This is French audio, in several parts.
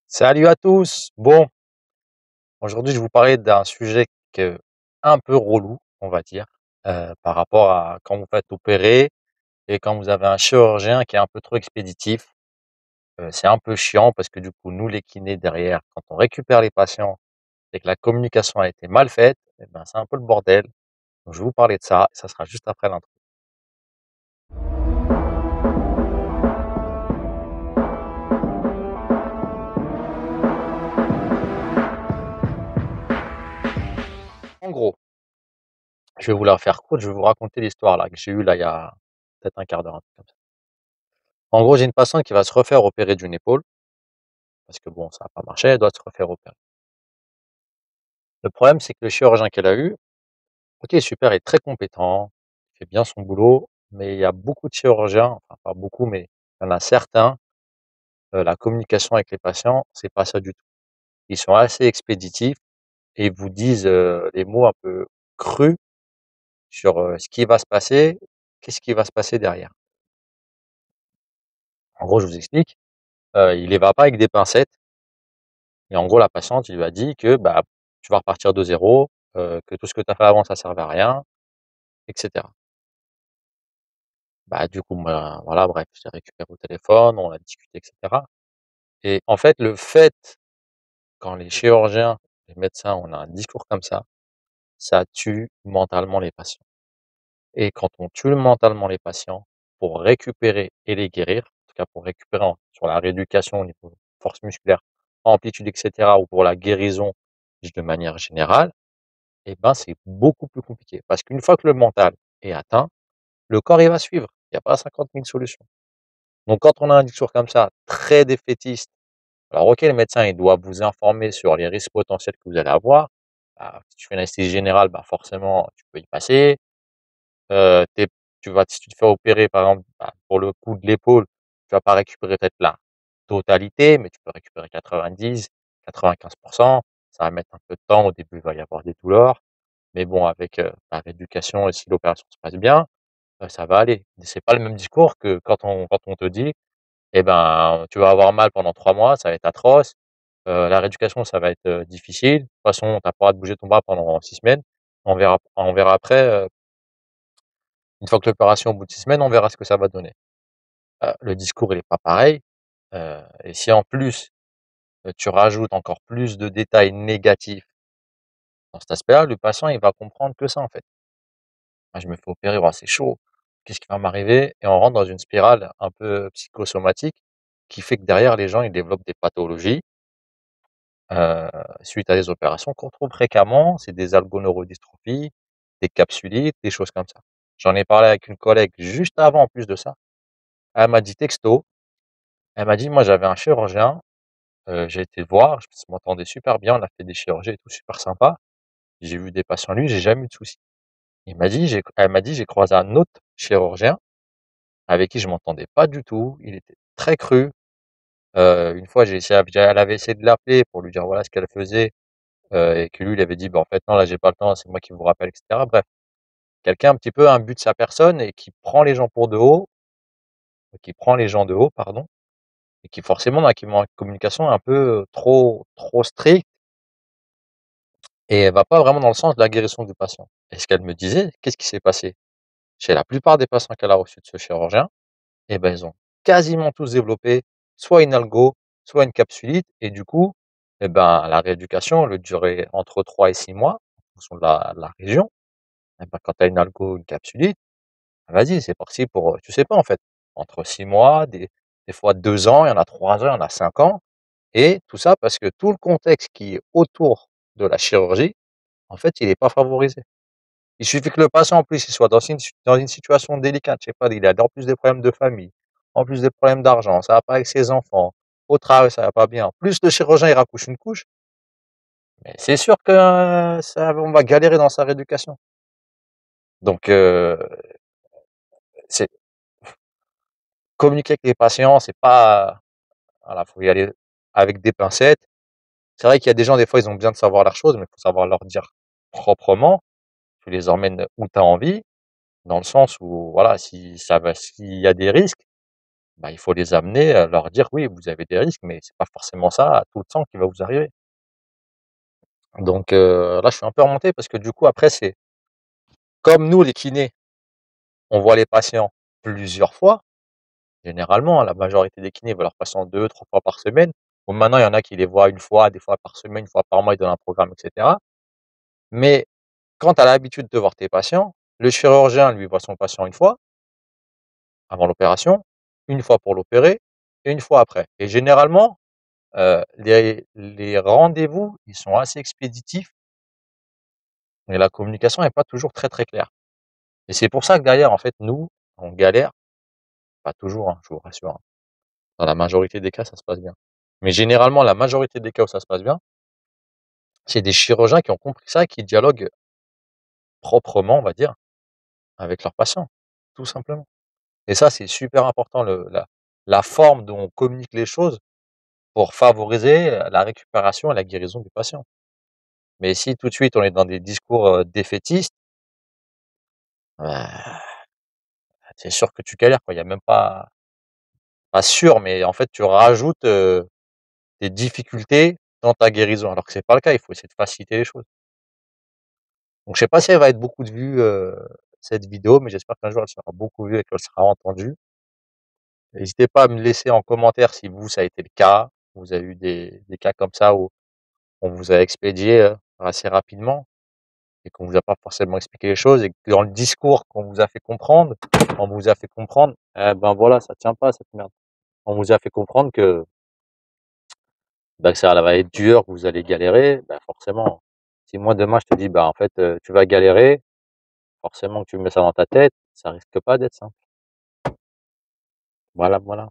Salut à tous! Bon, aujourd'hui, je vais vous parler d'un sujet un peu relou, on va dire, par rapport à quand vous faites opérer et quand vous avez un chirurgien qui est un peu trop expéditif. C'est un peu chiant parce que du coup, nous les kinés derrière, quand on récupère les patients et que la communication a été mal faite, et ben, c'est un peu le bordel. Donc je vais vous parler de ça, ça sera juste après l'intro. En gros, je vais vous la faire courte, je vais vous raconter l'histoire là que j'ai eue là il y a peut-être un quart d'heure, un truc comme ça. En gros, j'ai une patiente qui va se refaire opérer d'une épaule parce que bon, ça a pas marché, elle doit se refaire opérer. Le problème, c'est que le chirurgien qu'elle a eu, OK, super, il est très compétent, il fait bien son boulot, mais il y a beaucoup de chirurgiens, enfin pas beaucoup, mais il y en a certains, la communication avec les patients, c'est pas ça du tout. Ils sont assez expéditifs et ils vous disent, les mots un peu crus sur, ce qui va se passer, qu'est-ce qui va se passer derrière. En gros, je vous explique, il y va pas avec des pincettes et en gros, la patiente, il lui a dit que, bah, tu vas repartir de zéro, que tout ce que tu as fait avant, ça servait à rien et cetera. Bah, du coup, moi, voilà, bref, je l'ai récupéré au téléphone, on a discuté et cetera et en fait, le fait, quand les chirurgiens, les médecins, on a un discours comme ça tue mentalement les patients et quand on tue mentalement les patients, pour récupérer et les guérir, en tout cas pour récupérer en sur la rééducation au niveau force musculaire, amplitude et cetera ou pour la guérison, de manière générale et ben, c'est beaucoup plus compliqué parce qu'une fois que le mental est atteint, le corps, il va suivre. Il y a pas 50 000 solutions. Donc quand on a un discours comme ça, très défaitiste, alors OK, le médecin, il doit vous informer sur les risques potentiels que vous allez avoir. Bah, si tu fais une anesthésie générale, bah, forcément, tu peux y passer. Tu si tu te fais opérer, par exemple, bah, pour le coup de l'épaule, tu vas pas récupérer peut-être la totalité, mais tu peux récupérer 90-95. Ça va mettre un peu de temps. Au début, il va y avoir des douleurs, mais bon, avec, la rééducation et si l'opération se passe bien, ça va aller. C'est pas le même discours que quand on te dit: et ben, tu vas avoir mal pendant 3 mois, ça va être atroce. La rééducation, ça va être, difficile. De toute façon, tu as pas le droit de bouger ton bras pendant 6 semaines. On verra après, une fois que l'opération au bout de 6 semaines, on verra ce que ça va donner. Le discours, il est pas pareil, et si en plus, tu rajoutes encore plus de détails négatifs dans cet aspect-là, le patient, il va comprendre que ça, en fait. «Ah, je me fais opérer, waouh, c'est chaud. Qu'est-ce qui va m'arriver?» et on rentre dans une spirale un peu psychosomatique qui fait que derrière, les gens, ils développent des pathologies. Heu, Suite à des opérations qu'on trouve fréquemment, c'est des algoneurodystrophies, des capsulites, des choses comme ça. J'en ai parlé avec une collègue juste avant, en plus de ça. Elle m'a dit texto, elle m'a dit: «Moi, j'avais un chirurgien, j'ai été le voir, je m'entendais super bien, on a fait des chirurgies et tout, super sympa. J'ai vu des patients lui, j'ai jamais eu de soucis». Elle m'a dit: «J'ai croisé un autre chirurgien avec qui je m'entendais pas du tout, il était très cru». Une fois, elle avait essayé de l'appeler pour lui dire voilà ce qu'elle faisait. Et que lui, il avait dit: «Bah, en fait, non, là, j'ai pas le temps, c'est moi qui vous rappelle» et cetera. Bref, quelqu'un un petit peu imbu de sa personne et qui prend les gens pour de haut, qui prend les gens de haut, pardon, et qui forcément dans la communication est un peu, trop stricte et elle va pas vraiment dans le sens de la guérison du patient. Et ce qu'elle me disait, qu'est-ce qui s'est passé? Chez la plupart des patients qu'elle a reçus de ce chirurgien, et ben, ils ont quasiment tous développé soit une algo, soit une capsulite et du coup, et ben, la rééducation, elle durait entre 3 et 6 mois en fonction de la région. Et bah, quand tu as une algo, une capsulite, vas-y, c'est parti pour, tu sais pas en fait, entre 6 mois, des fois 2 ans, il y en a 3 ans, il y en a 5 ans et tout ça parce que tout le contexte qui est autour de la chirurgie, en fait, il est pas favorisé. Il suffit que le patient en plus, il soit dans une situation délicate, je sais pas, il a en plus des problèmes de famille, en plus des problèmes d'argent, ça va pas avec ses enfants, au travail, ça va pas bien. Plus le chirurgien, il raccouche une couche, mais c'est sûr que, ça on va galérer dans sa rééducation. Donc c'est communiquer avec les patients, c'est pas voilà, faut y aller avec des pincettes. C'est vrai qu'il y a des gens, des fois, ils ont besoin de savoir leurs choses, mais il faut savoir leur dire proprement. Tu les emmènes où tu as envie, dans le sens où, voilà, s'il y a des risques, bah, il faut les amener, leur dire: «Oui, vous avez des risques, mais c'est pas forcément ça tout le temps qui va vous arriver». Donc là, je suis un peu remonté parce que du coup, après, c'est comme nous les kinés, on voit les patients plusieurs fois, généralement, hein, la majorité des kinés voient leurs patients 2, 3 fois par semaine. Bon, maintenant, il y en a qui les voient une fois, des fois par semaine, une fois par mois, ils donnent un programme et cetera. Mais quand tu as l'habitude de voir tes patients, le chirurgien, lui, voit son patient une fois avant l'opération, une fois pour l'opérer et une fois après. Et généralement, les rendez-vous, ils sont assez expéditifs et la communication est pas toujours très, très claire. Et c'est pour ça que derrière, en fait, nous, on galère, pas toujours, hein, je vous rassure, hein. Dans la majorité des cas, ça se passe bien. Mais généralement, la majorité des cas où ça se passe bien, c'est des chirurgiens qui ont compris ça et qui dialoguent proprement, on va dire, avec leurs patients, tout simplement. Et ça, c'est super important, la forme dont on communique les choses pour favoriser, la récupération et la guérison du patient. Mais si tout de suite on est dans des discours, défaitistes, bah, c'est sûr que tu galères, quoi. Il y a même pas sûr, mais en fait, tu rajoutes, des difficultés dans ta guérison, alors que c'est pas le cas, il faut essayer de faciliter les choses. Donc je sais pas si elle va être beaucoup de vues, cette vidéo, mais j'espère qu'un jour elle sera beaucoup vue et qu'elle sera entendue. N'hésitez pas à me laisser en commentaire si vous, ça a été le cas, vous avez eu des cas comme ça où on vous a expédié, assez rapidement et qu'on vous a pas forcément expliqué les choses et que dans le discours on vous a fait comprendre, eh ben, voilà, ça tient pas cette merde. On vous a fait comprendre que, bah, que ça va être dur, que vous allez galérer, bah, forcément, si moi demain je te dis: «Bah, en fait, tu vas galérer», forcément que tu mets ça dans ta tête, ça risque pas d'être simple. Voilà, voilà.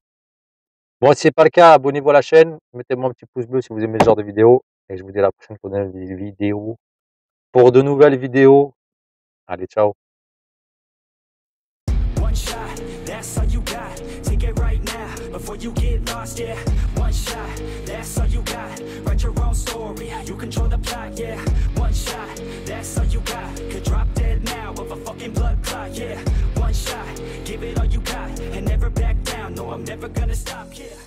Bon, si c'est pas le cas, abonnez-vous à la chaîne, mettez-moi un petit pouce bleu si vous aimez ce genre de vidéo et je vous dis à la prochaine pour de nouvelles vidéos. Allez, ciao. One shot, that's all you got. Take it right now, before you get lost, yeah. One shot, that's all you got. Write your own story, you control the plot, yeah. One shot, that's all you got. Could drop dead now of a fucking blood clot, yeah. One shot, give it all you got, and never back down. No, I'm never gonna stop, yeah.